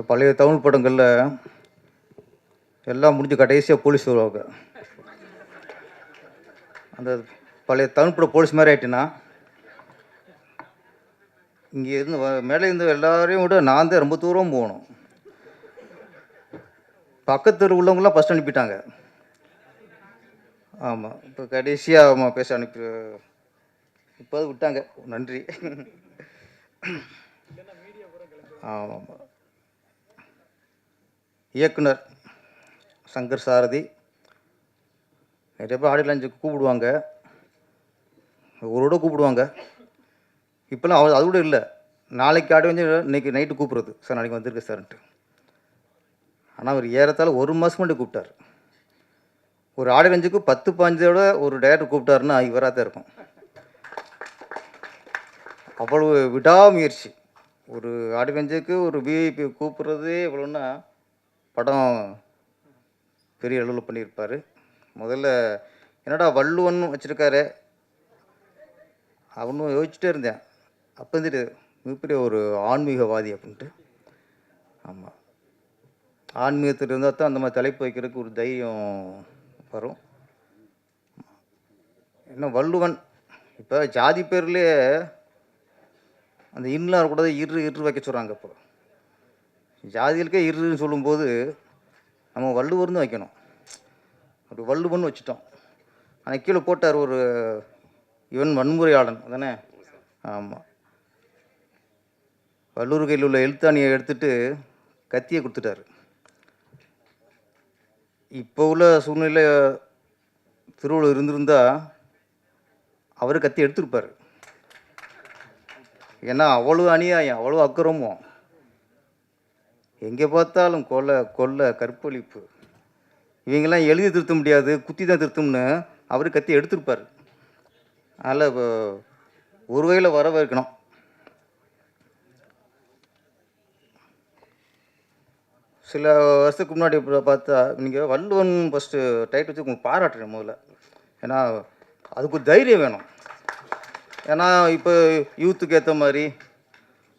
பழைய தமிழ் படங்களில் எல்லாம் முடிஞ்சு கடைசியாக போலீஸ் வருவாங்க. அந்த பழைய தமிழ் படம் போலீஸ் மாதிரி ஆகிட்டுன்னா, இங்கே இருந்து மேலே இருந்து எல்லாரையும் விட நான் தான் ரொம்ப தூரம் போகணும். பக்கத்து உள்ளவங்களாம் ஃபஸ்ட் அனுப்பிட்டாங்க. ஆமாம், இப்போ கடைசியாக ஆமாம் பேச அனுப்பி இப்போ விட்டாங்க. நன்றி. ஆமாம், இயக்குனர் சங்கர் சாரதி நிறைய பேர் ஆடியோ லான்ச்சுக்கு கூப்பிடுவாங்க, ஒருவோட கூப்பிடுவாங்க. இப்போல்லாம் அது கூட இல்லை. நாளைக்கு ஆடியோ வந்து இன்றைக்கி நைட்டு கூப்பிட்றது, சார் நாளைக்கு வந்திருக்கு சார்ன்ட்டு. ஆனால் அவர் ஏறத்தாழ 1 மாதம் முன்னாடி கூப்பிட்டார். ஒரு ஆடியோ லான்ச்சுக்கு 10-15 ஒரு டைரக்டர் கூப்பிட்டாருன்னா இவராக தான் இருக்கும். அவ்வளவு விடாமுயற்சி. ஒரு ஆடியோ லான்ச்சுக்கு ஒரு விஐபி கூப்பிட்றதே இவ்வளோன்னா படம் பெரிய அளவில் பண்ணியிருப்பார். முதல்ல என்னடா வள்ளுவன் வச்சுருக்காரு அவனும் யோசிச்சுட்டே இருந்தேன். அப்போ வந்துட்டு மிகப்பெரிய ஒரு ஆன்மீகவாதி அப்படின்ட்டு. ஆமாம், ஆன்மீகத்தில் இருந்தால் தான் அந்த மாதிரி தலைப்பு வைக்கிறதுக்கு ஒரு தைரியம் வரும். என்ன வள்ளுவன் இப்போ ஜாதி பேர்லேயே அந்த இன்னும் இருக்கக்கூடாது, இரு வைக்க சொல்கிறாங்க. இப்போ ஜாதிகளுக்கே இருன்னு சொல்லும்போது நம்ம வள்ளுவர்னு வைக்கணும். ஒரு வள்ளுவன் வச்சுட்டோம். ஆனால் கீழே போட்டார் ஒரு இவன் வன்முறையாளன் தானே. ஆமாம், வள்ளுவர் கையில் உள்ள எழுத்தாணியை எடுத்துட்டு கத்தியை கொடுத்துட்டாரு. இப்போ உள்ள சூழ்நிலை திருவள்ளுவர் இருந்திருந்தா அவர் கத்தி எடுத்திருப்பார். ஏன்னா அவ்வளோ அநியாயம், அவ்வளோ அக்கிரமம், எங்கே பார்த்தாலும் கொலை கற்பழிப்பு. இவங்கெல்லாம் எழுதி திருத்த முடியாது, குத்தி தான் திருத்தம்னு அவர் கத்தி எடுத்திருப்பார். அதில் ஒரு வகையில் வரவேற்கணும். சில வருஷத்துக்கு முன்னாடி பார்த்தா நீங்கள் வள்ளுவன் ஃபஸ்ட்டு டைட்டில் வச்சு உங்களுக்கு பாராட்டுறேன் முதல்ல. ஏன்னா அதுக்கு ஒரு தைரியம் வேணும். ஏன்னா இப்போ யூத்துக்கு ஏற்ற மாதிரி,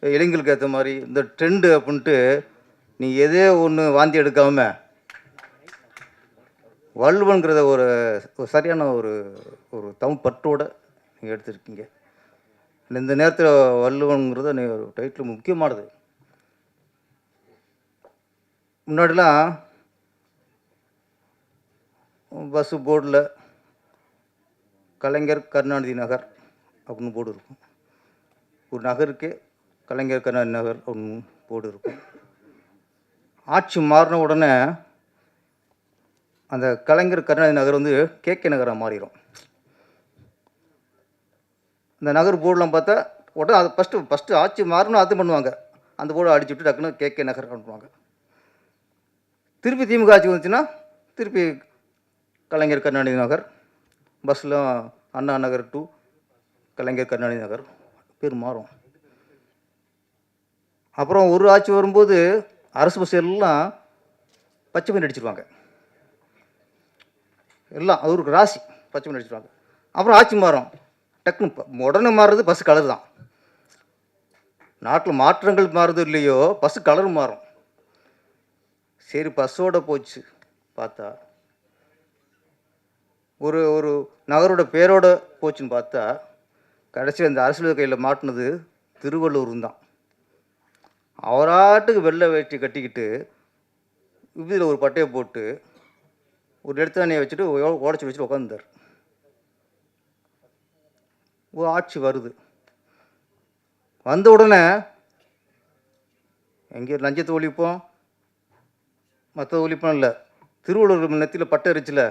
இளைஞர்களுக்கு ஏற்ற மாதிரி இந்த ட்ரெண்டு அப்படின்ட்டு நீ எதே ஒன்று வாந்தி எடுக்காமல் வள்ளுவன்கிறத ஒரு சரியான ஒரு தமிழ் பற்றோடு நீங்கள் எடுத்துருக்கீங்க. இந்த நேரத்தில் வள்ளுவன்கிறத நீ ஒரு டைட்டில் முக்கியமானது. முன்னாடிலாம் பஸ்ஸு போர்டில் கலைஞர் கருணாநிதி நகர் அப்படின்னு போர்டு இருக்கும். ஒரு நகருக்கே கலைஞர் கருணாநிதி நகர் அப்படின்னு போர்டு இருக்கும். ஆட்சி மாறின உடனே அந்த கலைஞர் கருணாநிதி நகர் வந்து கேகே நகராக மாறிடும். இந்த நகர் போர்டெலாம் பார்த்தா உடனே அது ஃபஸ்ட்டு ஆட்சி மாறணும் அது பண்ணுவாங்க. அந்த போர்டை அடிச்சு விட்டு டக்குன்னு கேகே நகர் பண்ணுவாங்க. திருப்பி திமுக ஆட்சி வந்துச்சுன்னா திருப்பி கலைஞர் கருணாநிதி நகர், பஸ்ஸில் அண்ணா நகர் டு கலைஞர் கருணாநிதி நகர் பேர் மாறும். அப்புறம் ஒரு ஆட்சி வரும்போது அரசு பஸ் எல்லாம் பச்சை பெயிண்ட் அடிச்சிருவாங்க. எல்லாம் அது ஒரு ராசி, பச்சை பெயிண்ட் அடிச்சிருவாங்க. அப்புறம் ஆட்சி மாறும், டக்குன்னு உடனே மாறுறது பஸ் கலர் தான். நாட்டில் மாற்றங்கள் மாறுது இல்லையோ, பஸ்ஸு கலர் மாறும். சரி பஸ்ஸோடு போச்சு பார்த்தா ஒரு நகரோட பேரோட போச்சுன்னு பார்த்தா கடைசி அந்த அரசியல் கையில் மாட்டினது திருவள்ளுவர் தான். அவராட்டுக்கு வெள்ளை வேட்டி கட்டிக்கிட்டு இதில் ஒரு பட்டையை போட்டு ஒரு எழுத்தாணியை வச்சுட்டு உடச்சி வச்சுட்டு உட்காந்துருந்தார். ஒரு ஆட்சி வருது, வந்த உடனே எங்கே லஞ்சத்தை ஒழிப்போம், மற்ற ஒழிப்போம் இல்லை, திருவள்ளுவர் நெத்தியில் பட்டை அரிச்சில்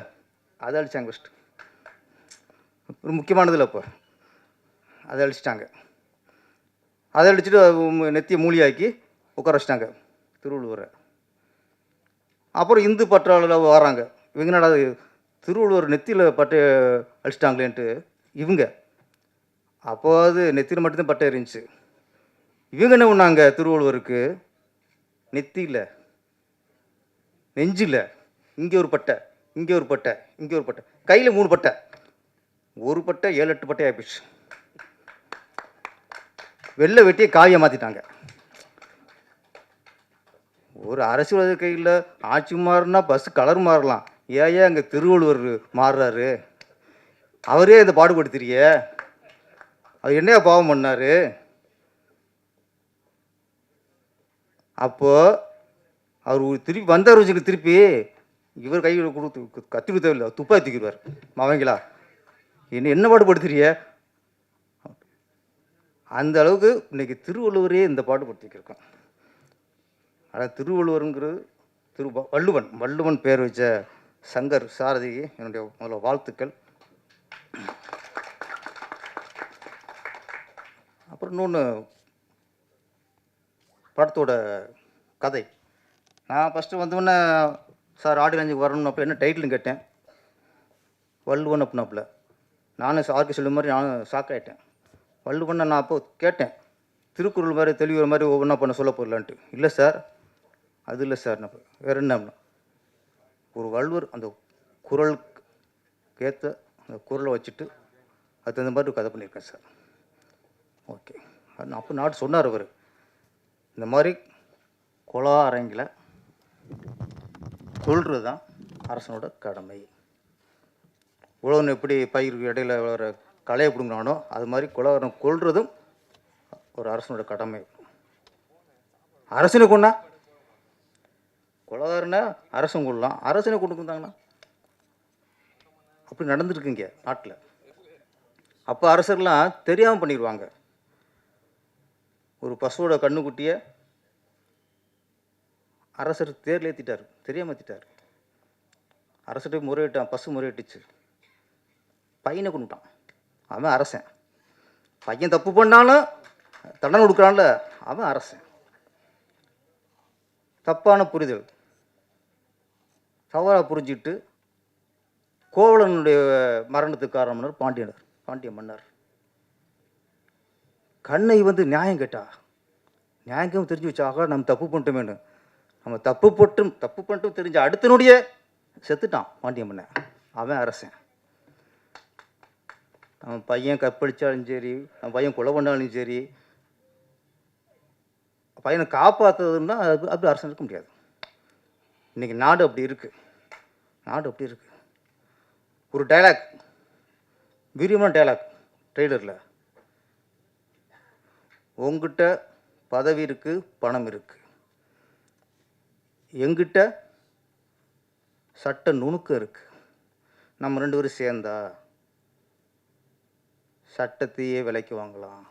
அதை அழிச்சாங்க. ஃபஸ்ட்டு ஒரு முக்கியமானதில்லை, இப்போ அதை அழிச்சிட்டாங்க. அதை அழிச்சிட்டு நெத்தியை மூலியாக்கி உட்கார வச்சிட்டாங்க திருவள்ளுவரை. அப்புறம் இந்து பற்றாளர் வராங்க. இவங்க என்னடா திருவள்ளுவர் நெத்தியில் பட்டை அழிச்சிட்டாங்களேன்ட்டு இவங்க. அப்போது நெத்தியில் மட்டும்தான் பட்டை இருந்துச்சு. இவங்க என்ன பண்ணாங்க, திருவள்ளுவருக்கு நெத்தியில் நெஞ்சில் இங்கே ஒரு பட்டை, இங்கே ஒரு பட்டை, இங்கே ஒரு பட்டை, கையில் 3 பட்டை, ஒரு பட்டை 7-8 பட்டை ஆகிப்போச்சு. வெள்ளை வெட்டியை காவியை மாற்றிட்டாங்க. ஒரு அரசியல்வாதி கையில் ஆட்சி மாறினா பஸ்ஸு கலர் மாறலாம், ஏன் அங்கே திருவள்ளுவர் மாறுறாரு? அவரே இதை பாடுபடுத்துறிய, அவர் என்னையா பாவம் பண்ணார்? அப்போது அவர் திருப்பி வந்தார் வச்சுக்க, திருப்பி இவர் கையில் கொடுத்து கத்தி தேவையில்லை, துப்பாக்கி தூக்கிடுவார். அவங்களா என்ன பாடுபடுத்துறிய? அந்த அளவுக்கு இன்றைக்கி திருவள்ளுவரே இந்த பாடுபடுத்திக்கிருக்கோம். ஆனால் திருவள்ளுவருங்கிறது வள்ளுவன் பேர் வச்ச சங்கர் சாரதிக்கு என்னுடைய முதல்ல வாழ்த்துக்கள். அப்புறம் இன்னொன்று, படத்தோட கதை. நான் ஃபஸ்ட்டு வந்தோடனே சார் ஆடியோ லான்ச்சுக்கு வரணும், அப்போ என்ன டைட்டில்னு கேட்டேன். வள்ளுவன் அப்படின்னாப்புல. நானும் சாருக்கு சொல்லும் மாதிரி நானும் ஷாக்காயிட்டேன். வள்ளுவன் நான் அப்போ கேட்டேன், திருக்குறள் மாதிரி தெளிவுற மாதிரி ஒவ்வொன்றா பண்ண சொல்ல போடலான்ட்டு. இல்லை சார், அது இல்லை சார். நான் வேறு என்ன, ஒரு வள்ளுவர் அந்த குறளுக்கு ஏற்ற அந்த குறளை வச்சுட்டு அது தகுந்த மாதிரி கதை பண்ணியிருக்கேன் சார். ஓகே, அப்போ நாட்டு சொன்னார் அவர், இந்த மாதிரி கொலா அரங்கில் கொள்வது தான் அரசனோட கடமை. உழவன் எப்படி பயிர் இடையில வர களையை பிடுங்கினானோ அது மாதிரி கொலகாரன் கொள்றதும் ஒரு அரசனோட கடமை. அரசனை கொண்டா கொலகாரனை அரசன் கொள்ளலாம், அரசனை கொண்டு வந்தாங்கன்னா அப்படி நடந்துருக்குங்க நாட்டில். அப்போ அரசர்லாம் தெரியாமல் பண்ணிடுவாங்க. ஒரு பசுவோட கண்ணுக்குட்டியை அரசர் தேர்ல ஏற்றிட்டார், தெரியாமல் ஏற்றிட்டார். அரசர்கிட்ட முறையிட்டான், பசு முறையிட்டுச்சு, பையனை கொண்டுட்டான். அவன் அரசன். பையன் தப்பு பண்ணாலும் தண்டனை கொடுக்குறான்ல, அவன் அரசன். தப்பான புரிதல், தவறாக புரிஞ்சுக்கிட்டு கோவலனுடைய மரணத்துக்கு காரணம் பாண்டிய மன்னர். கண்ணை வந்து நியாயம் கேட்டா, நியாயம் தெரிஞ்சு வச்சாக நம்ம தப்பு பண்ணிட்டோமேனு. நம்ம தப்பு பண்ணிட்டும் தெரிஞ்ச அடுத்தனுடைய செத்துட்டான் பாண்டிய மன்னன். அவன் அரசன். அவன் பையன் கற்பழிச்சாலும் சரி, அவன் பையன் கொலை பண்ணாலும் சரி, பையனை காப்பாற்றுறதுன்னா அப்படி அரசன் இருக்க முடியாது. இன்றைக்கி நாடு அப்படி இருக்குது. ஒரு டைலாக், வீரியமான டைலாக் ட்ரெய்லரில், உங்ககிட்ட பதவி இருக்குது, பணம் இருக்குது, எங்கிட்ட சட்ட நுணுக்கம் இருக்குது. நம்ம 2 பேரும் சேர்ந்தா சட்டத்தையே விலைக்கு வாங்கலாம்,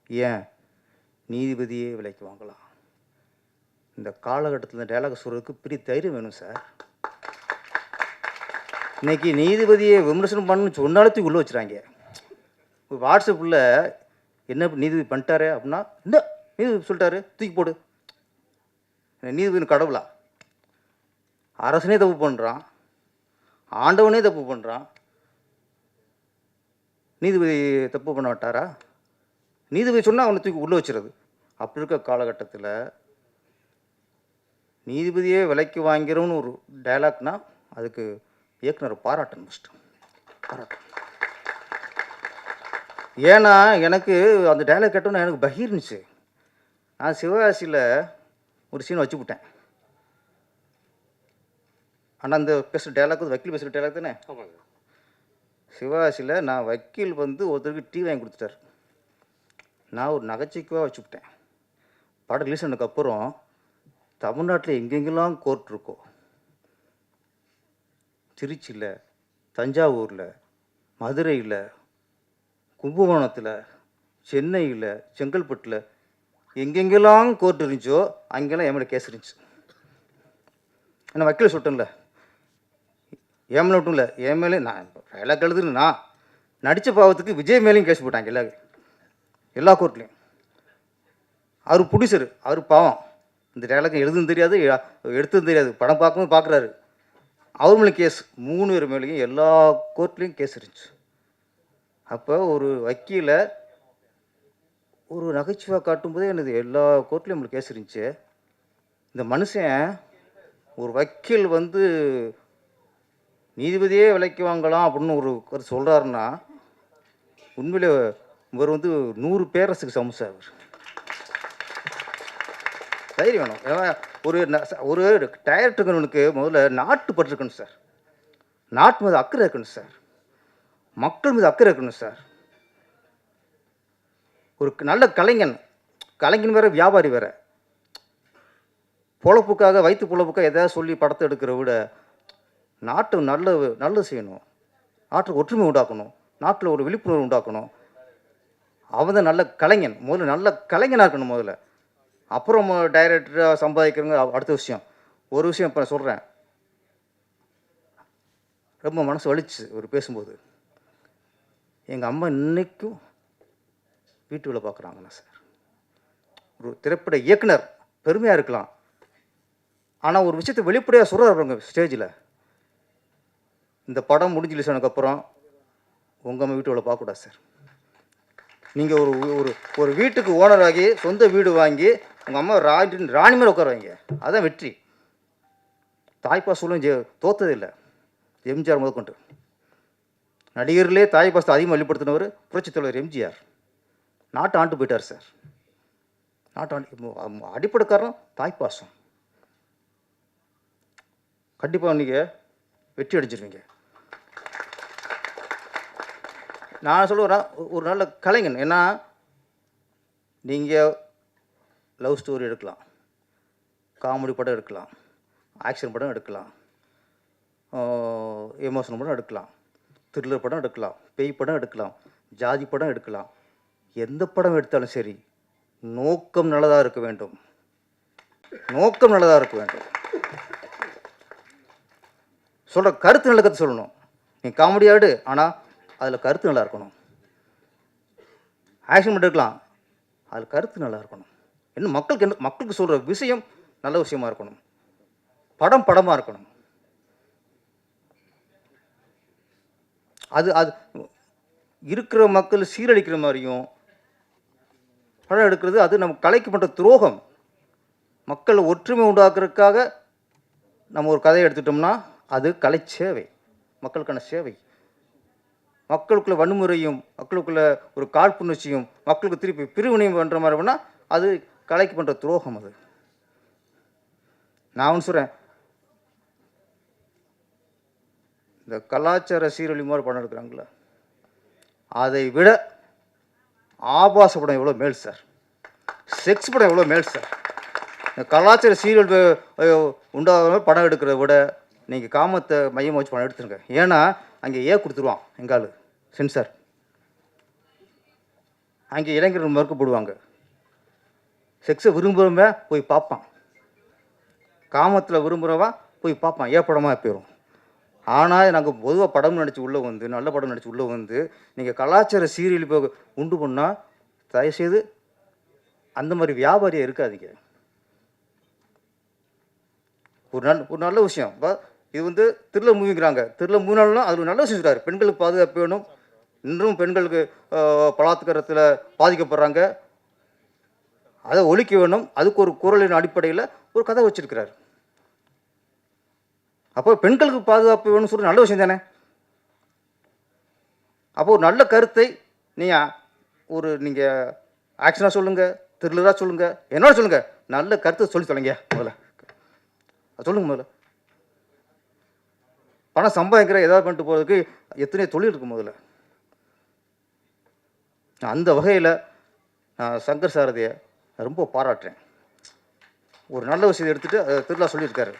ஏன் நீதிபதியே விலைக்கு வாங்கலாம். இந்த காலகட்டத்தில் இந்த டைலாக் சொல்கிறதுக்கு பெரிய தைரியம் வேணும் சார். இன்றைக்கி நீதிபதியை விமர்சனம் பண்ணணும்னு சொன்னாலும் உள்ளே வச்சுறாங்க. வாட்ஸ்அப்பில் என்ன நீதிபதி பண்ணிட்டாரு அப்படின்னா, இந்த நீதிபதி சொல்லிட்டாரு தூக்கி போடு. நீதிபதி கடவுளா? அரசனே தப்பு பண்ணுறான், ஆண்டவனே தப்பு பண்ணுறான், நீதிபதி தப்பு பண்ண மாட்டாரா? நீதிபதி சொன்னால் அவனை தூக்கி உள்ளே வச்சுறது. அப்படி இருக்க காலகட்டத்தில் நீதிபதியே விலைக்கு வாங்கிறோன்னு ஒரு டைலாக்னா அதுக்கு இயக்குனர் பாராட்டணும், பாராட்டணும். ஏன்னா எனக்கு அந்த டைலாக் கேட்டோன்னா எனக்கு பகீர்னுச்சு. நான் சிவகாசியில் ஒரு சீன் வச்சு விட்டேன். ஆனால் அந்த பேசுகிற டைலாக் வந்து வக்கீல் பேசுகிற டைலாக் தானே. சிவகாசியில் நான் வக்கீல் வந்து ஒருத்தருக்கு டீ வாங்கி கொடுத்துட்டார். நான் ஒரு நகைச்சுவையாக வச்சு விட்டேன். படம் ரிலீஸ் ஆனதுக்கப்புறம் தமிழ்நாட்டில் எங்கெங்கெல்லாம் கோர்ட் இருக்கோ, திருச்சியில், தஞ்சாவூரில், மதுரையில், கும்பகோணத்தில், சென்னையில், செங்கல்பட்டில் எங்கெங்கெல்லாம் கோர்ட் இருந்துச்சோ அங்கெல்லாம் என் மேலே கேஸ் இருந்துச்சு. நான் வக்கீல் சொல்லிட்டேன்ல, என் மேலே மட்டும் இல்லை, என் மேலே நான் டைலாக் எழுதுன்னு நான் நடித்த பாவத்துக்கு விஜய் மேலேயும் கேஸ் போட்டாங்க எல்லா கோர்ட்லேயும். அவர் ப்ரொடியூசர், அவர் பாவம் இந்த டைலாக் எழுதுன்னு தெரியாது, எடுத்ததும் தெரியாது, படம் பார்க்கும்போது பார்க்குறாரு. அவர் மேலே கேஸ், 3 பேர் மேலேயும் எல்லா கோர்ட்லேயும் கேஸ் இருந்துச்சு. அப்போ ஒரு வக்கீலை ஒரு நகைச்சுவை காட்டும்போதே எனக்கு எல்லா கோர்ட்லேயும் நம்மளுக்கு கேஸ் இருந்துச்சு. இந்த மனுஷன் ஒரு வக்கீல் வந்து நீதிபதியே விலைக்கு வாங்கலாம் அப்படின்னு ஒரு கருத்து சொல்கிறாருன்னா உண்மையிலே இவர் வந்து 100 பேரரசுக்கு சமம் சார். தைரியம் வேணும். ஏன்னா ஒரு டைரக்டருக்கு முதல்ல நாட்டுப்பற்று இருக்கணும் சார். நாட்டு மீது அக்கறை இருக்கணும் சார். மக்கள் மீது அக்கறை இருக்கணும் சார். ஒரு நல்ல கலைஞன் வேற, வியாபாரி வேற. பொழப்புக்காக, வயிற்று பொழப்புக்காக எதாவது சொல்லி படத்தை எடுக்கிறத விட நாட்டு நல்லது செய்யணும். நாட்டுக்கு ஒற்றுமை உண்டாக்கணும். நாட்டில் ஒரு விழிப்புணர்வு உண்டாக்கணும். அவன் தான் நல்ல கலைஞன். முதல்ல நல்ல கலைஞனாக இருக்கணும் முதல்ல. அப்புறம் டைரக்டராக சம்பாதிக்கிறவங்க அடுத்த விஷயம். ஒரு விஷயம் இப்போ சொல்கிறேன். ரொம்ப மனசு வலிச்சு ஒரு பேசும்போது, எங்கள் அம்மா இன்றைக்கும் வீட்டு வேலை பார்க்குறாங்கண்ணா சார். ஒரு திரைப்பட இயக்குனர் பெருமையாக இருக்கலாம். ஆனால் ஒரு விஷயத்தை வெளிப்படையாக சொல்கிறாங்க ஸ்டேஜில். இந்த படம் முடிஞ்சு ரிலீஸ் ஆனதுக்கப்புறம் உங்கள் அம்மா வீட்டு வேலை பார்க்கக்கூடாது சார். நீங்கள் ஒரு வீட்டுக்கு ஓனர் ஆகி சொந்த வீடு வாங்கி உங்கள் அம்மா ராணி மேலே உட்கார வைங்க. அதுதான் வெற்றி. தாய்ப்பாசலும் தோத்தது இல்லை. எம்ஜிஆர் முதற்கொண்டு நடிகர்களே தாய்ப்பாசத்தை அதிகமாக வெளிப்படுத்தினவர் புரட்சித் தலைவர் எம்ஜிஆர். நாட்டை ஆண்டு போயிட்டார் சார். அடிப்படை காரணம் தாய்ப்பாசம். கண்டிப்பாக நீங்கள் வெற்றி அடைஞ்சிருவீங்க. நான் சொல்லுவேன் ஒரு நல்ல கலைஞன். ஏன்னா நீங்கள் லவ் ஸ்டோரி எடுக்கலாம், காமெடி படம் எடுக்கலாம், ஆக்ஷன் படம் எடுக்கலாம், எமோஷனல் படம் எடுக்கலாம், த்ரில்லர் படம் எடுக்கலாம், பேய் படம் எடுக்கலாம், ஜாதி படம் எடுக்கலாம். எந்த படம் எடுத்தாலும் சரி, நோக்கம் நல்லதாக இருக்க வேண்டும். நோக்கம் நல்லதாக இருக்க வேண்டும். சொல்கிற கருத்து நல்ல கருத்து சொல்லணும். நீ காமெடியாடு, ஆனால் அதில் கருத்து நல்லா இருக்கணும். ஆக்ஷன் படம் எடுக்கலாம், அதில் கருத்து நல்லா இருக்கணும். இன்னும் மக்களுக்கு சொல்கிற விஷயம் நல்ல விஷயமா இருக்கணும். படமாக இருக்கணும். அது இருக்கிற மக்கள் சீரழிக்கிற மாதிரியும் படம் எடுக்கிறது அது நம்ம கலைக்கு பண்ணுற துரோகம். மக்கள் ஒற்றுமை உண்டாக்குறதுக்காக நம்ம ஒரு கதையை எடுத்துட்டோம்னா அது கலை சேவை, மக்களுக்கான சேவை. மக்களுக்குள்ள வன்முறையும், மக்களுக்குள்ள ஒரு காழ்ப்புணர்ச்சியும், மக்களுக்கு திருப்பி பிரிவினையும் பண்ணுற மாதிரி பண்ணால் அது கலைக்கு பண்ணுற துரோகம். அது நான் ஒன்று சொல்கிறேன், இந்த கலாச்சார சீரழி மாதிரி படம் எடுக்கிறாங்களே, அதை விட ஆபாச படம் எவ்வளோ மேல் சார், செக்ஸ் படம் எவ்வளோ மேல் சார். இந்த கலாச்சார சீரியல் உண்டாக படம் எடுக்கிறத விட நீங்கள் காமத்தை மையமாக வச்சு படம் எடுத்துருங்க. ஏன்னா அங்கே கொடுத்துருவான் எங்கால் சென்சார். அங்கே இளைஞர்கள் மறுக்கப்படுவாங்க. செக்ஸை விரும்புகிறவன் போய் பார்ப்பான், காமத்தில் விரும்புகிறவன் போய் பார்ப்பான், படமாக போயிடும். ஆனால் நாங்கள் பொதுவாக படம் நடித்து உள்ளே வந்து, நல்ல படம் நடித்து உள்ளே வந்து நீங்கள் கலாச்சார சீரியல் இப்போ உண்டு பண்ணால் தயவுசெய்து அந்த மாதிரி வியாபாரியாக இருக்காதீங்க. ஒரு நல்ல விஷயம். இப்போ இது வந்து த்ரில்லர் மூவிங்கிறாங்க. த்ரில்லர் மூவினாலும் அது ஒரு நல்ல விஷயம் சொல்கிறார். பெண்களுக்கு பாதுகாப்பு வேணும். இன்றும் பெண்களுக்கு பலாத்காரத்தில் பாதிக்கப்படுறாங்க, அதை ஒழிக்க வேணும். அதுக்கு ஒரு குரலின் அடிப்படையில் ஒரு கதை வச்சிருக்கிறார். அப்போ பெண்களுக்கு பாதுகாப்பு வேணும்னு சொல்லி நல்ல விஷயம் தானே. அப்போ ஒரு நல்ல கருத்தை நீங்கள் ஆக்ஷனாக சொல்லுங்கள், த்ரில்லராக சொல்லுங்கள், என்னோட சொல்லுங்கள், நல்ல கருத்தை சொல்லி தொலைங்க. முதல்ல சொல்லுங்கள். முதல்ல பணம் சம்பாதிக்கிற ஏதாவது பண்ணிட்டு போகிறதுக்கு எத்தனையோ தொழில் இருக்குது. முதல்ல அந்த வகையில் நான் சங்கர் சாரதியை ரொம்ப பாராட்டுறேன். ஒரு நல்ல விஷயத்தை எடுத்துகிட்டு திருவிழா சொல்லியிருக்காரு.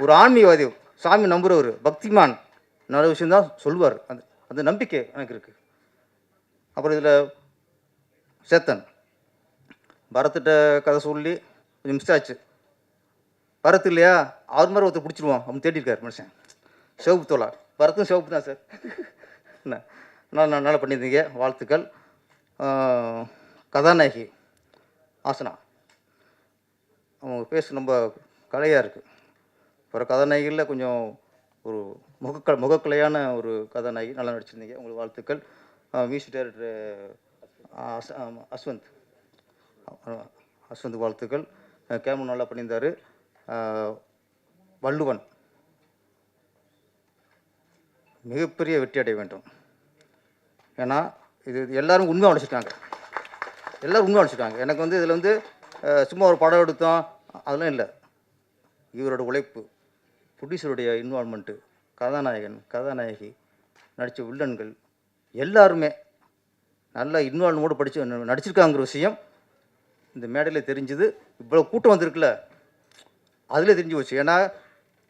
ஒரு ஆன்மீகவாதி, சாமி நம்புகிறவர், பக்திமான், நல்ல விஷயந்தான் சொல்லுவார். அந்த நம்பிக்கை எனக்கு இருக்குது. அப்புறம் இதில் சேத்தன் பரத்திட்ட கதை சொல்லி கொஞ்சம் மிஸ் ஆச்சு. பரத் இல்லையா, அவர் மாதிரி ஒருத்தர் பிடிச்சிருவோம் அப்படின்னு தேடிருக்கார் மனுஷன். சிவப்பு தோழா, பரத்தும் சிவப்பு தான் சார். என்ன நல்லா பண்ணியிருந்தீங்க, வாழ்த்துக்கள். கதாநாயகி ஆசனா, அவங்க பேச ரொம்ப கலையாக இருக்குது. அப்புறம் கதாநாயகியில் கொஞ்சம் ஒரு முகக்கலையான ஒரு கதாநாயகி, நல்லா நடிச்சிருந்தீங்க, உங்களுக்கு வாழ்த்துக்கள். மியூசிக் டைரக்டர் அஸ்வந்த் வாழ்த்துக்கள். கேமரா நல்லா பண்ணியிருந்தார். வள்ளுவன் மிகப்பெரிய வெற்றி அடைய வேண்டும். ஏன்னா இது எல்லோரும் உண்மை அழைச்சிட்டாங்க. எனக்கு வந்து இதில் வந்து சும்மா ஒரு படம் எடுத்தோம் அதெல்லாம் இல்லை. இவரோட உழைப்பு, ப்ரொடியூசருடைய இன்வால்மெண்ட்டு, கதாநாயகன், கதாநாயகி, நடித்த வில்லன்கள் எல்லாருமே நல்ல இன்வால்வ்மோடு நடிச்சிருக்காங்கிற விஷயம் இந்த மேடையில் தெரிஞ்சுது. இவ்வளோ கூட்டம் வந்திருக்குல்ல, அதில் தெரிஞ்சு போச்சு. ஏன்னா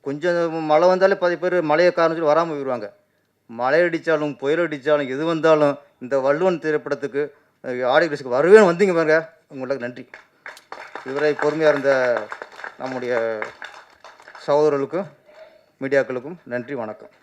கொஞ்சம் மழை வந்தாலே பாதி பேர் மழையை காரணம் சொல்லி வராமல் போயிடுவாங்க. மழை அடித்தாலும் புயல் அடித்தாலும் எது வந்தாலும் இந்த வள்ளுவன் திரைப்படத்துக்கு ஆடியன்ஸுக்கு வரவே வந்தீங்க பாருங்க, உங்களுக்கு நன்றி. இதுவரை பொறுமையாக இருந்த நம்முடைய சகோதரர்களுக்கும் மீடியாக்களுக்கும் நன்றி, வணக்கம்.